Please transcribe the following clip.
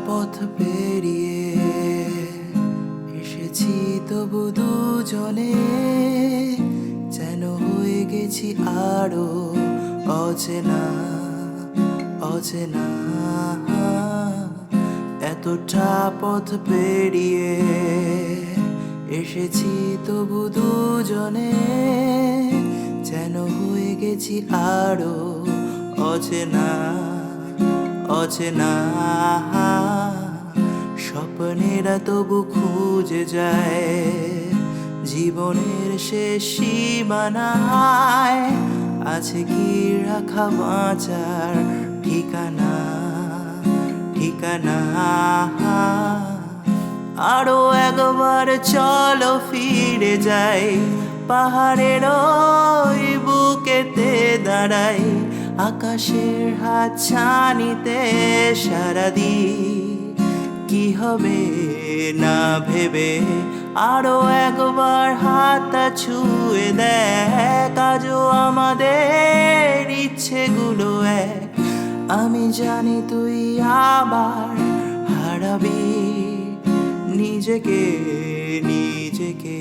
পথ পেরিয়ে এসেছি তবু দুজনে, যেন হয়ে গেছি আরো অচেনা অচেনা। এতটা পথ পেরিয়ে এসেছি তবু দুজনে, যেন হয়ে গেছি আরো অচেনা অচেনা। স্বপ্নেরা তবু খুঁজে যায় জীবনের শেষ সীমানায়, আছে কি রাখা বাঁচার ঠিকানা ঠিকানা। আরো একবার চলো ফিরে যাই, পাহাড়ের ওই বুকেতে দাঁড়াই, আকাশের হাত ছানিতে সারাদি কি হবে না ভেবে। আরো একবার হাতটা ছুঁয়ে দেখ, আজও আমাদের ইচ্ছেগুলো এক। আমি জানি তুই আবার হারাবি নিজেকে নিজেকে।